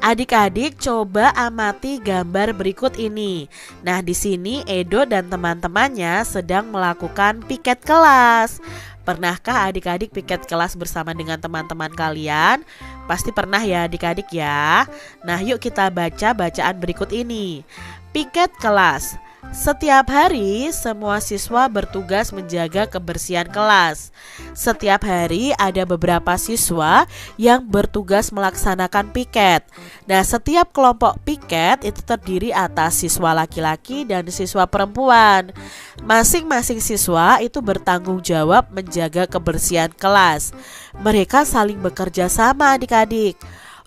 Adik-adik coba amati gambar berikut ini. Nah, di sini Edo dan teman-temannya sedang melakukan piket kelas. Pernahkah adik-adik piket kelas bersama dengan teman-teman kalian? Pasti pernah ya adik-adik ya. Nah, yuk kita baca bacaan berikut ini. Piket kelas. Setiap hari semua siswa bertugas menjaga kebersihan kelas. Setiap hari ada beberapa siswa yang bertugas melaksanakan piket. Nah, setiap kelompok piket itu terdiri atas siswa laki-laki dan siswa perempuan. Masing-masing siswa itu bertanggung jawab menjaga kebersihan kelas. Mereka saling bekerja sama adik-adik.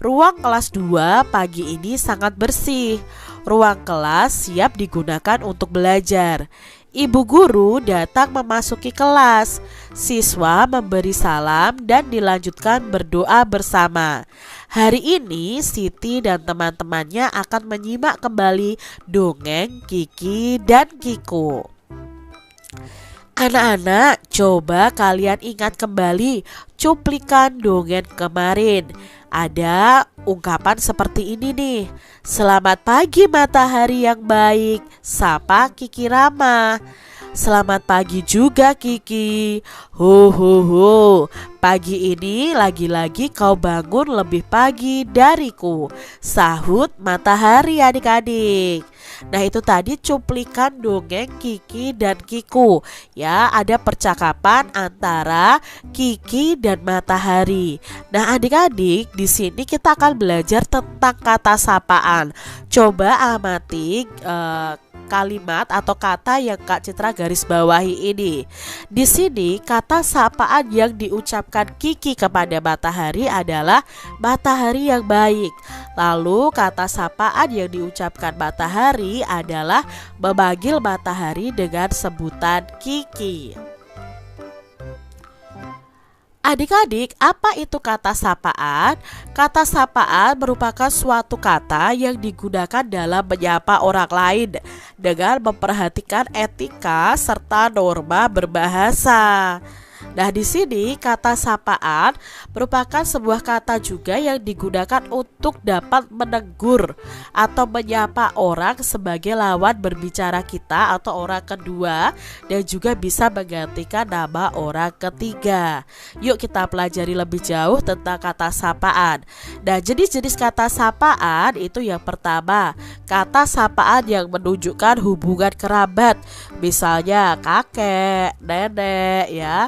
Ruang kelas 2 pagi ini sangat bersih. Ruang kelas siap digunakan untuk belajar. Ibu guru datang memasuki kelas. Siswa memberi salam dan dilanjutkan berdoa bersama. Hari ini Siti dan teman-temannya akan menyimak kembali dongeng Kiki dan Kiko. Anak-anak, coba kalian ingat kembali cuplikan dongeng kemarin. Ada ungkapan seperti ini nih. Selamat pagi matahari yang baik, sapa Kiki Rama. Selamat pagi juga Kiki. Ho ho ho. Pagi ini lagi-lagi kau bangun lebih pagi dariku, sahut matahari adik-adik. Nah, itu tadi cuplikan dongeng Kiki dan Kiku. Ya, ada percakapan antara Kiki dan matahari. Nah, adik-adik, di sini kita akan belajar tentang kata sapaan. Coba amati kalimat atau kata yang Kak Citra garis bawahi ini. Di sini kata sapaan yang diucapkan Kiki kepada matahari adalah matahari yang baik. Lalu kata sapaan yang diucapkan matahari adalah memanggil matahari dengan sebutan Kiki. Adik-adik, apa itu kata sapaan? Kata sapaan merupakan suatu kata yang digunakan dalam menyapa orang lain dengan memperhatikan etika serta norma berbahasa. Nah, di sini kata sapaan merupakan sebuah kata juga yang digunakan untuk dapat menegur atau menyapa orang sebagai lawan berbicara kita atau orang kedua, dan juga bisa menggantikan nama orang ketiga. Yuk kita pelajari lebih jauh tentang kata sapaan. Nah, jenis-jenis kata sapaan itu yang pertama, kata sapaan yang menunjukkan hubungan kerabat. Misalnya kakek, nenek ya,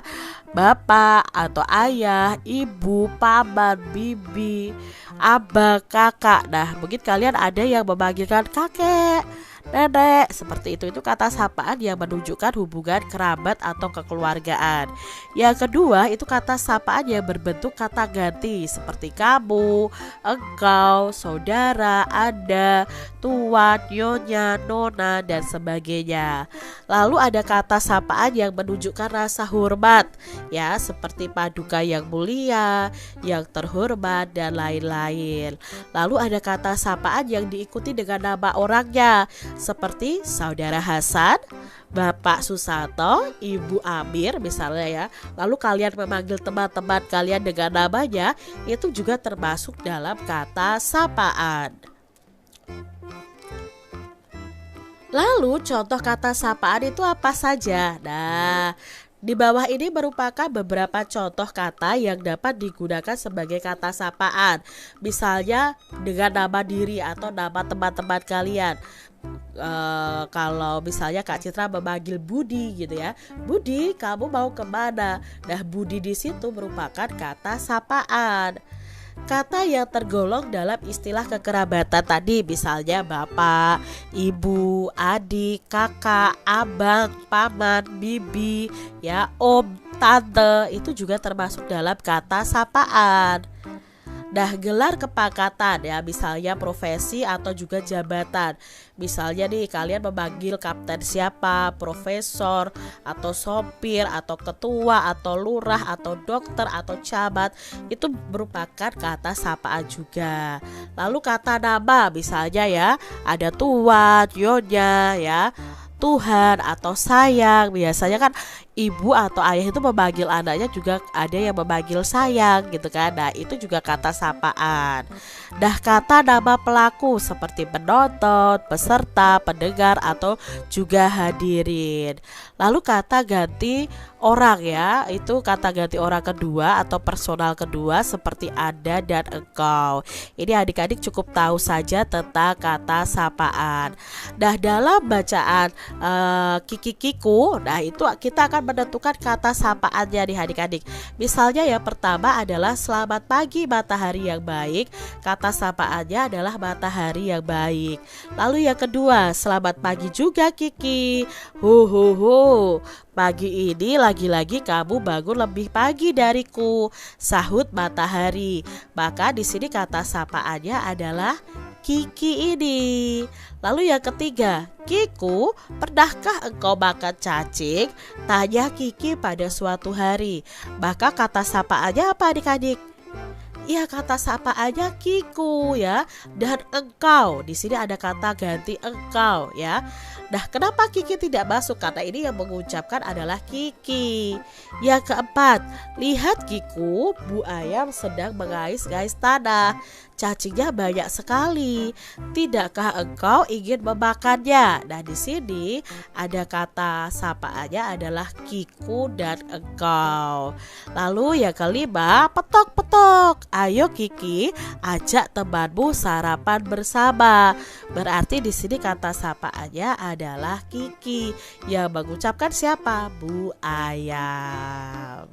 bapak atau ayah, ibu, paman, bibi, abang, kakak. Nah, mungkin kalian ada yang memanggilkan kakek, nenek, seperti itu kata sapaan yang menunjukkan hubungan kerabat atau kekeluargaan. Yang kedua itu kata sapaan yang berbentuk kata ganti seperti kamu, engkau, saudara, anda, tuan, nyonya, nona, dan sebagainya. Lalu ada kata sapaan yang menunjukkan rasa hormat ya, seperti paduka yang mulia, yang terhormat, dan lain-lain. Lalu ada kata sapaan yang diikuti dengan nama orangnya seperti saudara Hasan, Bapak Susanto, Ibu Amir misalnya ya. Lalu kalian memanggil teman-teman kalian dengan namanya, itu juga termasuk dalam kata sapaan. Lalu contoh kata sapaan itu apa saja? Nah, di bawah ini merupakan beberapa contoh kata yang dapat digunakan sebagai kata sapaan. Misalnya dengan nama diri atau nama teman-teman kalian. Kalau misalnya Kak Citra memanggil Budi gitu ya, Budi kamu mau kemana? Nah, Budi di situ merupakan kata sapaan. Kata yang tergolong dalam istilah kekerabatan tadi, misalnya bapak, ibu, adik, kakak, abang, paman, bibi, ya, om, tante, itu juga termasuk dalam kata sapaan. Nah, gelar kepangkatan ya, misalnya profesi atau juga jabatan. Misalnya nih kalian memanggil kapten siapa, profesor atau sopir atau ketua atau lurah atau dokter atau camat, itu merupakan kata sapaan juga. Lalu kata nama misalnya ya, ada tuan, nyonya ya, Tuhan atau sayang. Biasanya kan ibu atau ayah itu memanggil anaknya juga ada yang memanggil sayang gitu kan. Nah itu juga kata sapaan. Nah kata nama pelaku seperti penonton, peserta, pendengar atau juga hadirin. Lalu kata ganti orang ya, itu kata ganti orang kedua atau personal kedua seperti Anda dan engkau. Ini adik-adik cukup tahu saja tentang kata sapaan. Nah dalam bacaan Kiki-Kiku, nah itu kita akan menentukan kata sapaannya nih adik-adik. Misalnya yang pertama adalah selamat pagi matahari yang baik. Kata sapaannya adalah matahari yang baik. Lalu yang kedua, selamat pagi juga Kiki. Hu. Pagi ini lagi-lagi kamu bangun lebih pagi dariku, sahut matahari. Maka di sini kata sapaannya adalah Kiki ini. Lalu yang ketiga, Kiku, pernahkah engkau makan cacing? Tanya Kiki pada suatu hari. Maka kata sapaannya apa adik-adik? Ya kata sapaannya Kiku ya. Dan engkau, di sini ada kata ganti engkau ya. Nah kenapa Kiki tidak masuk? Karena ini yang mengucapkan adalah Kiki. Yang keempat, lihat Kiku, bu ayam sedang mengais-ngais tanah. Cacingnya banyak sekali. Tidakkah engkau ingin memakannya? Nah di sini ada kata sapaannya adalah Kiku dan engkau. Lalu yang kelima, petok-petok. Ayo Kiki, ajak temanmu sarapan bersama. Berarti di sini kata sapaannya adalah Kiki. Yang mengucapkan siapa? Bu ayam.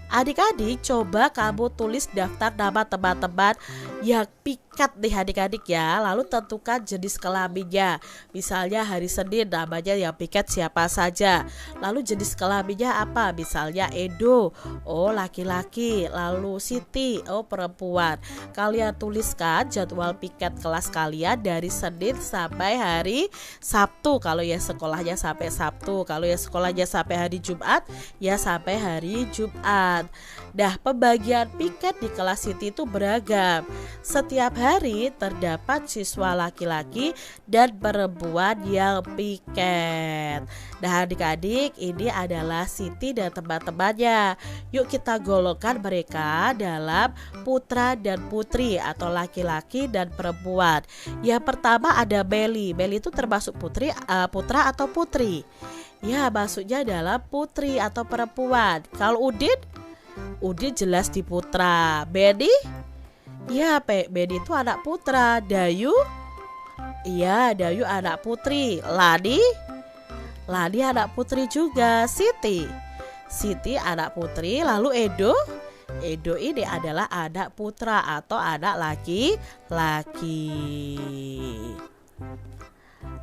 Adik-adik coba kamu tulis daftar nama teman-teman yang pikat nih adik-adik ya. Lalu tentukan jenis kelaminnya. Misalnya hari Senin namanya yang pikat siapa saja. Lalu jenis kelaminnya apa? Misalnya Edo, oh laki-laki. Lalu Siti, oh perempuan. Kalian tuliskan jadwal piket kelas kalian dari Senin sampai hari Sabtu. Kalau ya sekolahnya sampai Sabtu. Kalau ya sekolahnya sampai hari Jumat, ya sampai hari Jumat. Nah pembagian piket di kelas Siti itu beragam. Setiap hari terdapat siswa laki-laki dan perempuan yang piket. Nah adik-adik ini adalah Siti dan teman-temannya. Yuk kita golongkan mereka dalam putra dan putri atau laki-laki dan perempuan. Yang pertama ada Meli. Meli itu termasuk putra atau putri? Ya maksudnya adalah putri atau perempuan. Kalau Udin jelas di putra. Beni? Ya, Beni itu anak putra. Dayu? Iya, Dayu anak putri. Lani? Lani anak putri juga. Siti anak putri. Lalu Edo? Edo ini adalah anak putra atau anak laki-laki.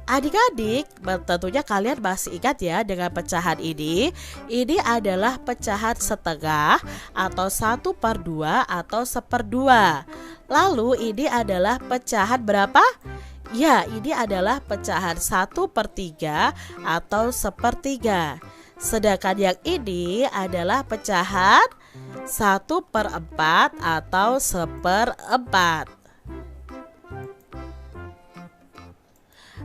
Adik-adik, tentunya kalian masih ingat ya dengan pecahan ini. Ini adalah pecahan setengah atau 1/2 atau 1/2. Lalu ini adalah pecahan berapa? Ya, ini adalah pecahan 1/3 atau 1/3. Sedangkan yang ini adalah pecahan 1/4 atau 1/4.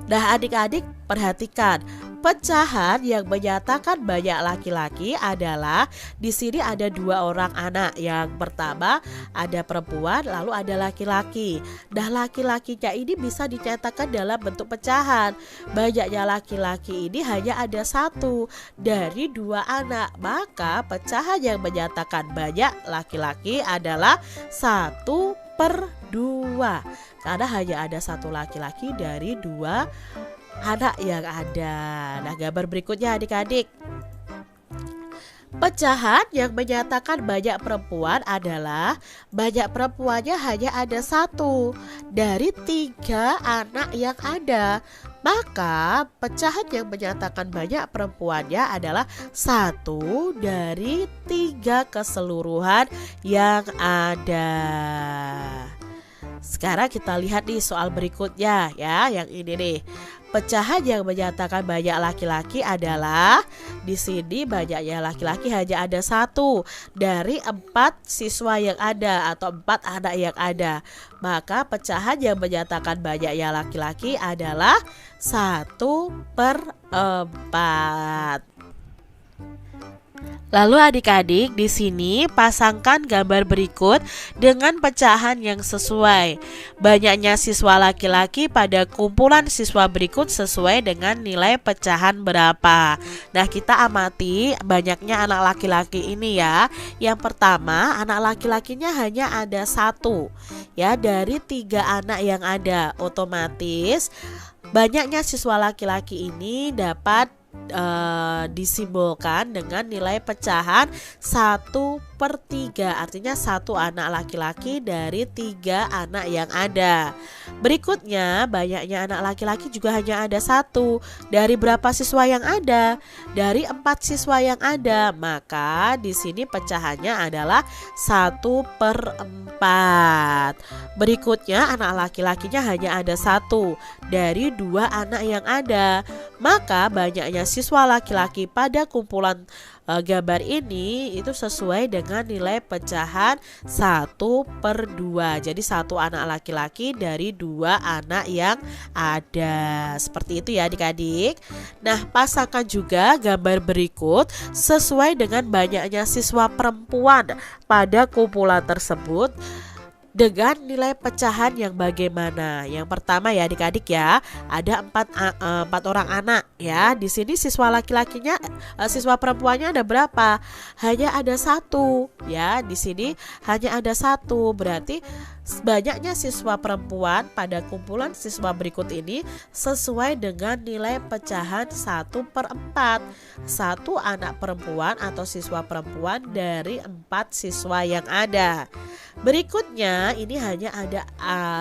Nah adik-adik perhatikan, pecahan yang menyatakan banyak laki-laki adalah di sini ada 2 orang anak. Yang pertama ada perempuan, lalu ada laki-laki. Nah laki-lakinya ini bisa dinyatakan dalam bentuk pecahan. Banyaknya laki-laki ini hanya ada 1 dari 2 anak. Maka pecahan yang menyatakan banyak laki-laki adalah 1/2. Karena hanya ada 1 laki-laki dari 2 anak yang ada. Nah gambar berikutnya adik-adik. Pecahan yang menyatakan banyak perempuan adalah banyak perempuannya hanya ada 1 dari 3 anak yang ada. Maka pecahan yang menyatakan banyak perempuannya adalah 1 dari 3 keseluruhan yang ada. Sekarang kita lihat nih soal berikutnya ya, yang ini nih. pecahan yang menyatakan banyak laki-laki adalah di sini banyaknya laki-laki hanya ada 1 dari 4 siswa yang ada atau 4 anak yang ada. Maka pecahan yang menyatakan banyaknya laki-laki adalah 1/4. Lalu adik-adik di sini pasangkan gambar berikut dengan pecahan yang sesuai. Banyaknya siswa laki-laki pada kumpulan siswa berikut sesuai dengan nilai pecahan berapa. Nah, kita amati banyaknya anak laki-laki ini ya. Yang pertama, anak laki-lakinya hanya ada 1 ya dari 3 anak yang ada. Otomatis banyaknya siswa laki-laki ini dapat disimbolkan dengan nilai pecahan 1/3, artinya 1 anak laki-laki dari 3 anak yang ada. Berikutnya, banyaknya anak laki-laki juga hanya ada 1 dari berapa siswa yang ada? Dari 4 siswa yang ada. Maka di sini pecahannya adalah 1/4. Berikutnya, anak laki-lakinya hanya ada 1 dari 2 anak yang ada. Maka banyaknya siswa laki-laki pada kumpulan gambar ini itu sesuai dengan nilai pecahan 1/2. Jadi 1 anak laki-laki dari 2 anak yang ada. Seperti itu ya adik-adik. Nah, pasangkan juga gambar berikut sesuai dengan banyaknya siswa perempuan pada kumpulan tersebut dengan nilai pecahan yang bagaimana. Yang pertama ya adik-adik ya, ada 4 orang anak ya. Di sini siswa laki-lakinya, siswa perempuannya ada berapa? Hanya ada 1 ya. Di sini hanya ada 1, berarti banyaknya siswa perempuan pada kumpulan siswa berikut ini sesuai dengan nilai pecahan 1/4. 1 anak perempuan atau siswa perempuan dari 4 siswa yang ada. Berikutnya ini hanya ada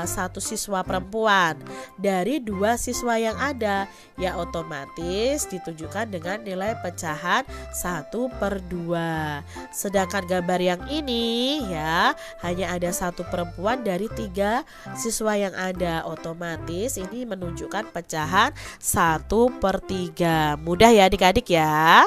1 siswa perempuan dari 2 siswa yang ada, ya otomatis ditunjukkan dengan nilai pecahan 1/2. Sedangkan gambar yang ini ya hanya ada 1 perempuan dari 3 siswa yang ada, otomatis ini menunjukkan pecahan 1/3. Mudah ya adik-adik ya.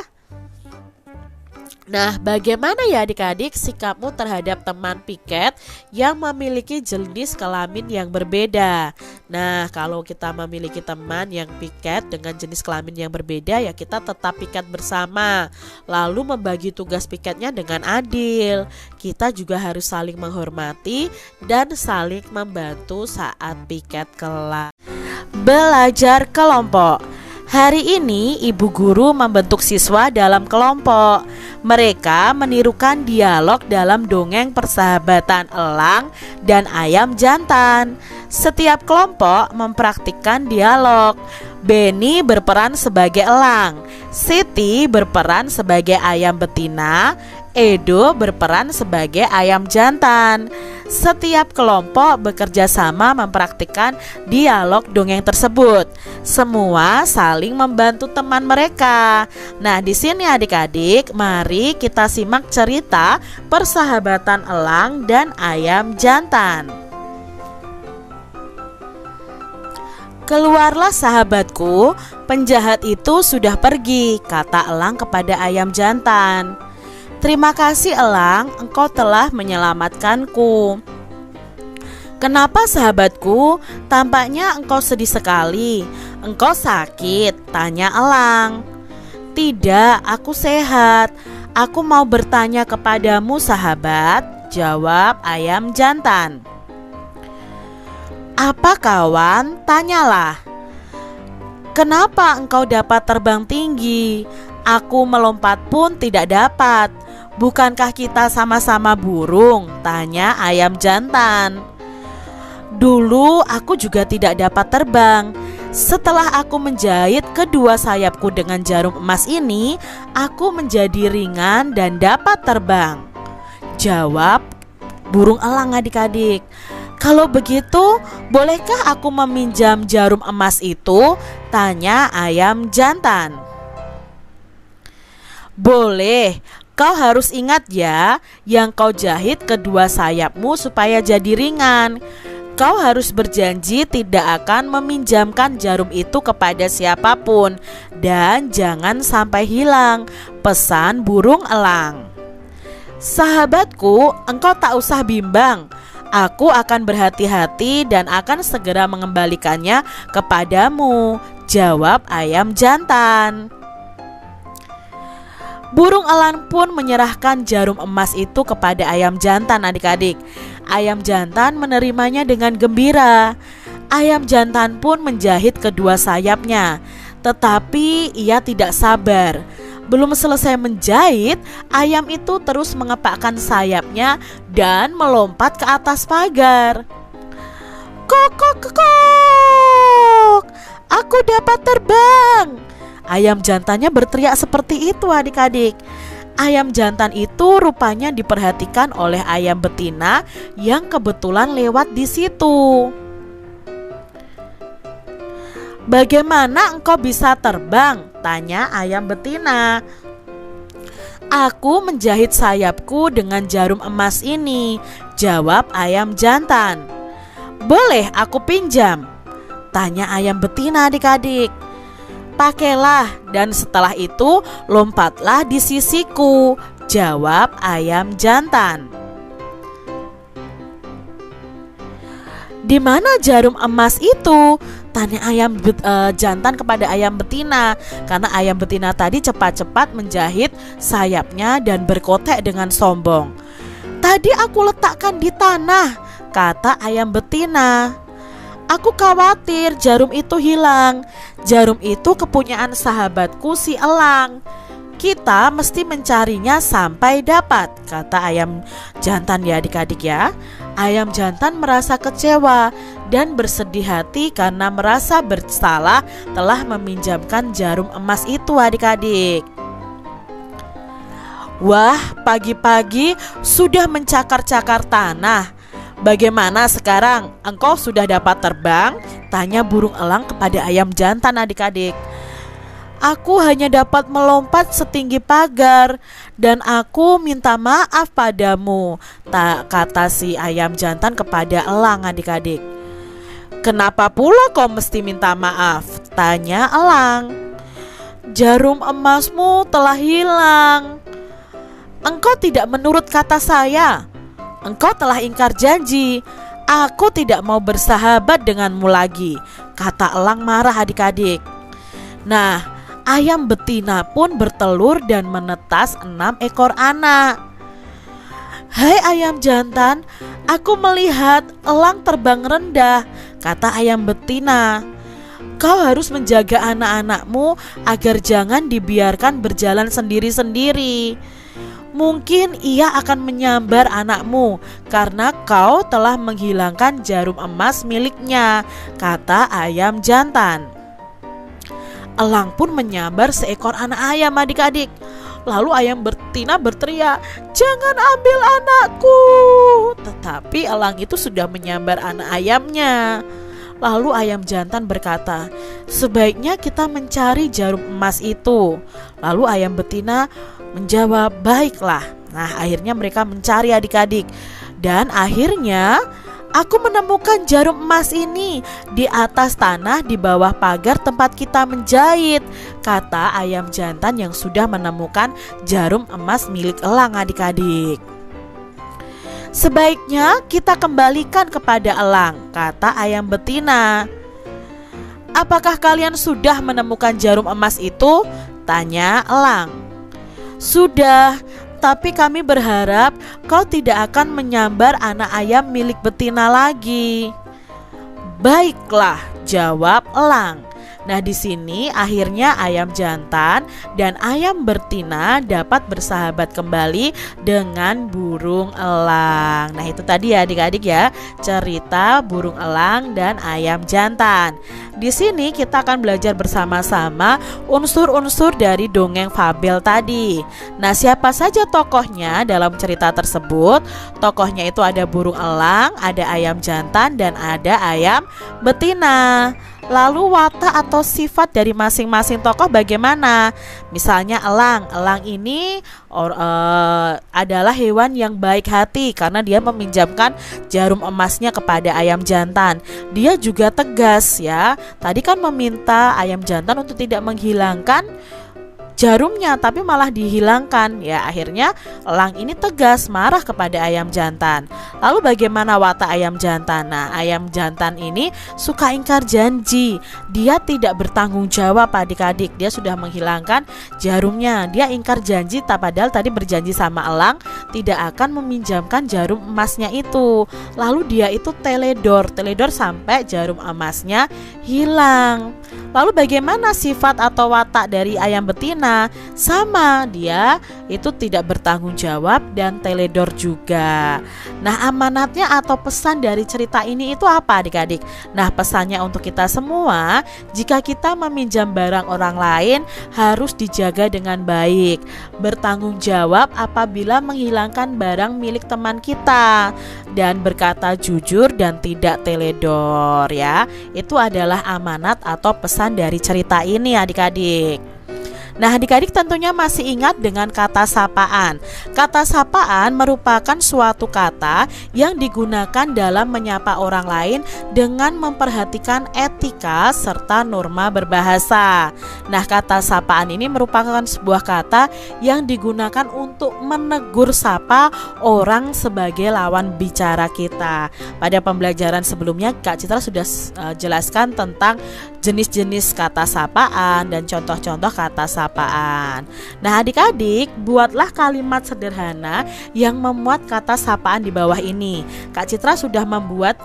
Nah, bagaimana ya adik-adik sikapmu terhadap teman piket yang memiliki jenis kelamin yang berbeda? Nah, kalau kita memiliki teman yang piket dengan jenis kelamin yang berbeda, ya kita tetap piket bersama. Lalu membagi tugas piketnya dengan adil. Kita juga harus saling menghormati dan saling membantu saat piket kelak. Belajar kelompok. Hari ini ibu guru membentuk siswa dalam kelompok. Mereka menirukan dialog dalam dongeng persahabatan elang dan ayam jantan. Setiap kelompok mempraktikkan dialog. Benny berperan sebagai elang, Siti berperan sebagai ayam betina, Edo berperan sebagai ayam jantan. Setiap kelompok bekerja sama mempraktikkan dialog dongeng tersebut. Semua saling membantu teman mereka. Nah, di sini adik-adik, mari kita simak cerita persahabatan elang dan ayam jantan. Keluarlah sahabatku, penjahat itu sudah pergi, kata elang kepada ayam jantan. Terima kasih elang, engkau telah menyelamatkanku. Kenapa sahabatku? Tampaknya engkau sedih sekali. Engkau sakit? Tanya elang. Tidak, aku sehat. Aku mau bertanya kepadamu sahabat, jawab ayam jantan. Apa kawan? Tanyalah. Kenapa engkau dapat terbang tinggi? Aku melompat pun tidak dapat. Bukankah kita sama-sama burung? Tanya ayam jantan. Dulu aku juga tidak dapat terbang. Setelah aku menjahit kedua sayapku dengan jarum emas ini, aku menjadi ringan dan dapat terbang, jawab burung elang adik-adik. Kalau begitu, bolehkah aku meminjam jarum emas itu? Tanya ayam jantan. Boleh. Kau harus ingat ya, yang kau jahit kedua sayapmu supaya jadi ringan. Engkau harus berjanji tidak akan meminjamkan jarum itu kepada siapapun dan jangan sampai hilang, pesan burung elang. Sahabatku, engkau tak usah bimbang. Aku akan berhati-hati dan akan segera mengembalikannya kepadamu, jawab ayam jantan. Burung elang pun menyerahkan jarum emas itu kepada ayam jantan, adik-adik. Ayam jantan menerimanya dengan gembira. Ayam jantan pun menjahit kedua sayapnya, tetapi ia tidak sabar. Belum selesai menjahit, ayam itu terus mengepakkan sayapnya dan melompat ke atas pagar. Kok, kok, kok, kok. Aku dapat terbang. Ayam jantannya berteriak seperti itu, adik-adik. Ayam jantan itu rupanya diperhatikan oleh ayam betina yang kebetulan lewat di situ. Bagaimana engkau bisa terbang? Tanya ayam betina. Aku menjahit sayapku dengan jarum emas ini, jawab ayam jantan. Boleh aku pinjam? Tanya ayam betina, adik-adik. Pakailah dan setelah itu lompatlah di sisiku, jawab ayam jantan. Di mana jarum emas itu? Tanya ayam jantan kepada ayam betina, karena ayam betina tadi cepat-cepat menjahit sayapnya dan berkotek dengan sombong. Tadi aku letakkan di tanah, kata ayam betina. Aku khawatir jarum itu hilang. Jarum itu kepunyaan sahabatku si elang. Kita mesti mencarinya sampai dapat, kata ayam jantan ya adik-adik ya. Ayam jantan merasa kecewa dan bersedih hati karena merasa bersalah telah meminjamkan jarum emas itu, adik-adik. Wah, pagi-pagi sudah mencakar-cakar tanah. Bagaimana sekarang? Engkau sudah dapat terbang? Tanya burung elang kepada ayam jantan, adik-adik. Aku hanya dapat melompat setinggi pagar dan aku minta maaf padamu, kata si ayam jantan kepada elang, adik-adik. Kenapa pula kau mesti minta maaf? Tanya elang. Jarum emasmu telah hilang. Engkau tidak menurut kata saya. Engkau telah ingkar janji. Aku tidak mau bersahabat denganmu lagi, kata elang marah, adik-adik. Nah, ayam betina pun bertelur dan menetas 6 ekor anak. Hai ayam jantan, aku melihat elang terbang rendah, kata ayam betina. Kau harus menjaga anak-anakmu agar jangan dibiarkan berjalan sendiri-sendiri. Mungkin ia akan menyambar anakmu karena kau telah menghilangkan jarum emas miliknya, kata ayam jantan. Elang pun menyambar seekor anak ayam, adik-adik. Lalu ayam betina berteriak, jangan ambil anakku. Tetapi elang itu sudah menyambar anak ayamnya. Lalu ayam jantan berkata, sebaiknya kita mencari jarum emas itu. Lalu ayam betina menjawab, baiklah. Nah, akhirnya mereka mencari, adik-adik. Dan akhirnya aku menemukan jarum emas ini di atas tanah di bawah pagar tempat kita menjahit, kata ayam jantan yang sudah menemukan jarum emas milik elang, adik-adik. Sebaiknya kita kembalikan kepada elang, kata ayam betina. Apakah kalian sudah menemukan jarum emas itu? Tanya elang. Sudah, tapi kami berharap kau tidak akan menyambar anak ayam milik betina lagi. Baiklah, jawab elang. Nah, di sini akhirnya ayam jantan dan ayam betina dapat bersahabat kembali dengan burung elang. Nah, itu tadi ya adik-adik ya, cerita burung elang dan ayam jantan. Di sini kita akan belajar bersama-sama unsur-unsur dari dongeng fabel tadi. Nah, siapa saja tokohnya dalam cerita tersebut? Tokohnya itu ada burung elang, ada ayam jantan, dan ada ayam betina. Lalu watak atau sifat dari masing-masing tokoh bagaimana? Misalnya elang. Elang ini adalah hewan yang baik hati karena dia meminjamkan jarum emasnya kepada ayam jantan. Dia juga tegas ya. Tadi kan meminta ayam jantan untuk tidak menghilangkan jarumnya, tapi malah dihilangkan ya. Akhirnya elang ini tegas marah kepada ayam jantan. Lalu bagaimana watak ayam jantan? Nah, ayam jantan ini suka ingkar janji. Dia tidak bertanggung jawab adik-adik. Dia sudah menghilangkan jarumnya, dia ingkar janji, padahal tadi berjanji sama elang tidak akan meminjamkan jarum emasnya itu. Lalu dia itu teledor sampai jarum emasnya hilang. Lalu bagaimana sifat atau watak dari ayam betina? Sama, dia itu tidak bertanggung jawab dan teledor juga. Nah, amanatnya atau pesan dari cerita ini itu apa adik-adik? Nah, pesannya untuk kita semua, jika kita meminjam barang orang lain harus dijaga dengan baik. Bertanggung jawab apabila menghilangkan barang milik teman kita, dan berkata jujur dan tidak teledor ya. Itu adalah amanat atau pesan dari cerita ini adik-adik. Nah, adik-adik tentunya masih ingat dengan kata sapaan. Kata sapaan merupakan suatu kata yang digunakan dalam menyapa orang lain dengan memperhatikan etika serta norma berbahasa. Nah, kata sapaan ini merupakan sebuah kata yang digunakan untuk menegur sapa orang sebagai lawan bicara kita. Pada pembelajaran sebelumnya Kak Citra sudah jelaskan tentang jenis-jenis kata sapaan dan contoh-contoh kata sapaan. Nah, adik-adik, buatlah kalimat sederhana yang memuat kata sapaan di bawah ini. Kak Citra sudah membuat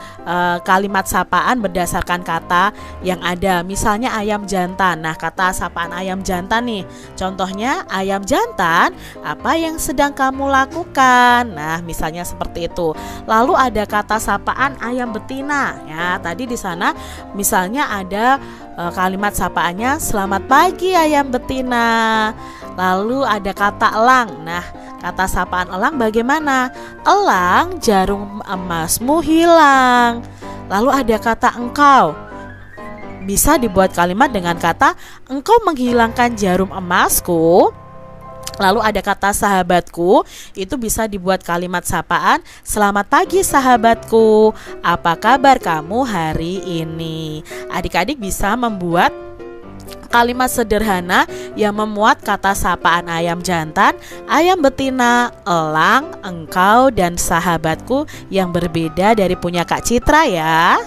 kalimat sapaan berdasarkan kata yang ada. Misalnya ayam jantan. Nah, kata sapaan ayam jantan nih. Contohnya, ayam jantan, apa yang sedang kamu lakukan? Nah, misalnya seperti itu. Lalu ada kata sapaan ayam betina. Ya, tadi di sana misalnya ada kalimat sapaannya, selamat pagi ayam betina. Lalu ada kata elang. Nah, kata sapaan elang bagaimana? Elang, jarum emasmu hilang. Lalu ada kata engkau. Bisa dibuat kalimat dengan kata engkau menghilangkan jarum emasku. Lalu ada kata sahabatku, itu bisa dibuat kalimat sapaan, selamat pagi sahabatku, apa kabar kamu hari ini? Adik-adik bisa membuat kalimat sederhana yang memuat kata sapaan ayam jantan, ayam betina, elang, engkau, dan sahabatku yang berbeda dari punya Kak Citra ya.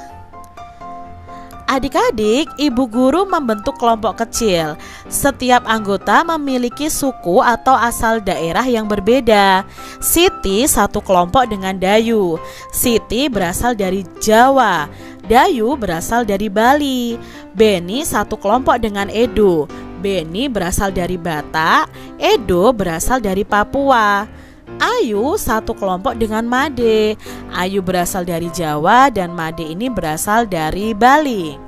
Adik-adik, ibu guru membentuk kelompok kecil. Setiap anggota memiliki suku atau asal daerah yang berbeda. Siti satu kelompok dengan Dayu. Siti berasal dari Jawa. Dayu berasal dari Bali. Beni satu kelompok dengan Edo. Beni berasal dari Batak. Edo berasal dari Papua. Ayu satu kelompok dengan Made. Ayu berasal dari Jawa dan Made ini berasal dari Bali.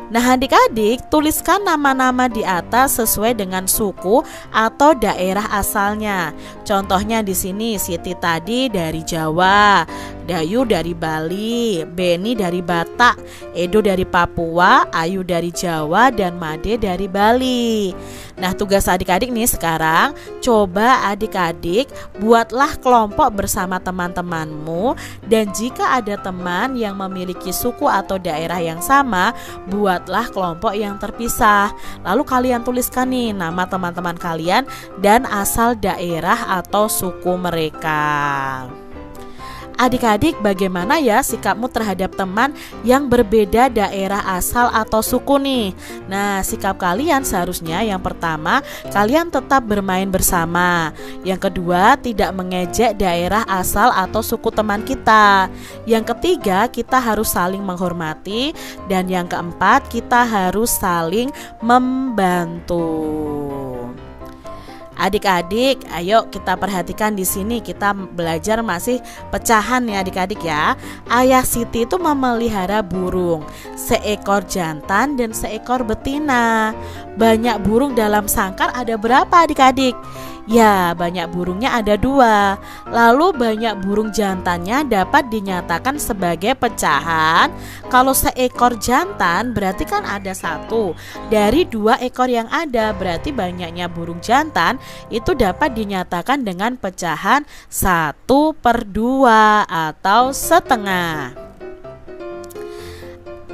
Nah, adik-adik, tuliskan nama-nama di atas sesuai dengan suku atau daerah asalnya. Contohnya di sini, Siti tadi dari Jawa, Dayu dari Bali, Beni dari Batak, Edo dari Papua, Ayu dari Jawa, dan Made dari Bali. Nah, tugas adik-adik nih sekarang, coba adik-adik buatlah kelompok bersama teman-temanmu, dan jika ada teman yang memiliki suku atau daerah yang sama, buatlah kelompok yang terpisah. Lalu kalian tuliskan nih nama teman-teman kalian dan asal daerah atau suku mereka. Adik-adik, bagaimana ya sikapmu terhadap teman yang berbeda daerah asal atau suku nih? Nah, sikap kalian seharusnya yang pertama, kalian tetap bermain bersama. Yang kedua, tidak mengejek daerah asal atau suku teman kita. Yang ketiga, kita harus saling menghormati. Dan yang keempat, kita harus saling membantu. Adik-adik, ayo kita perhatikan di sini, kita belajar masih pecahan ya adik-adik ya. Ayah Siti itu memelihara burung, seekor jantan dan seekor betina. Banyak burung dalam sangkar ada berapa adik-adik? Ya, banyak burungnya ada 2. Lalu banyak burung jantannya dapat dinyatakan sebagai pecahan. Kalau seekor jantan berarti kan ada 1 dari 2 ekor yang ada. Berarti banyaknya burung jantan itu dapat dinyatakan dengan pecahan 1/2 atau setengah.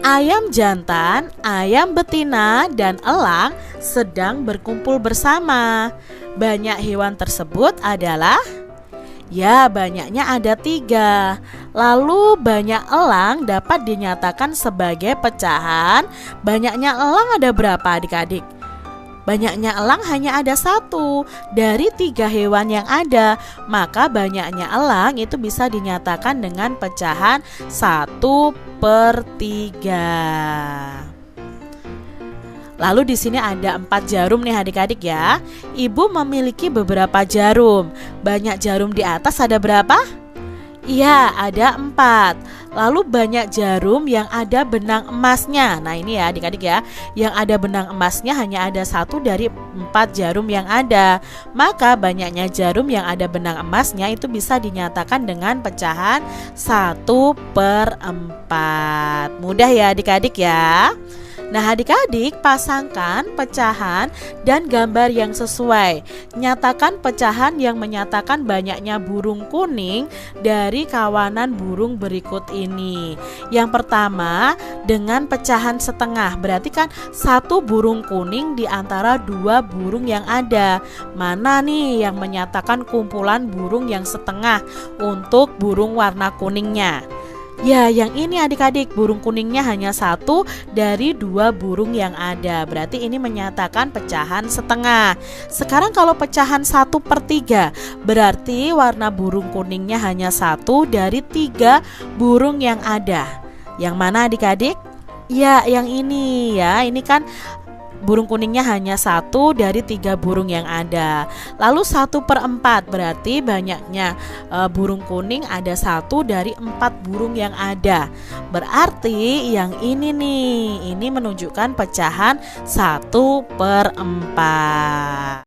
Ayam jantan, ayam betina, dan elang sedang berkumpul bersama. Banyak hewan tersebut adalah, ya, banyaknya ada 3. Lalu banyak elang dapat dinyatakan sebagai pecahan. Banyaknya elang ada berapa adik-adik? Banyaknya elang hanya ada 1 dari 3 hewan yang ada. Maka banyaknya elang itu bisa dinyatakan dengan pecahan 1/3. Lalu di sini ada 4 jarum nih adik-adik ya. Ibu memiliki beberapa jarum. Banyak jarum di atas ada berapa? Iya, ada 4. Lalu banyak jarum yang ada benang emasnya. Nah ini ya adik-adik ya, yang ada benang emasnya hanya ada 1 dari 4 jarum yang ada. Maka banyaknya jarum yang ada benang emasnya itu bisa dinyatakan dengan pecahan 1/4. Mudah ya adik-adik ya. Nah adik-adik, pasangkan pecahan dan gambar yang sesuai. Nyatakan pecahan yang menyatakan banyaknya burung kuning dari kawanan burung berikut ini. Yang pertama dengan pecahan setengah, berarti kan 1 burung kuning di antara 2 burung yang ada. Mana nih yang menyatakan kumpulan burung yang setengah untuk burung warna kuningnya? Ya, yang ini adik-adik, burung kuningnya hanya 1 dari 2 burung yang ada. Berarti ini menyatakan pecahan setengah. Sekarang kalau pecahan 1/3, berarti warna burung kuningnya hanya 1 dari 3 burung yang ada. Yang mana adik-adik? Ya, yang ini ya. Ini kan burung kuningnya hanya 1 dari 3 burung yang ada. Lalu 1/4 berarti banyaknya burung kuning ada 1 dari 4 burung yang ada. Berarti yang ini nih, ini menunjukkan pecahan 1/4.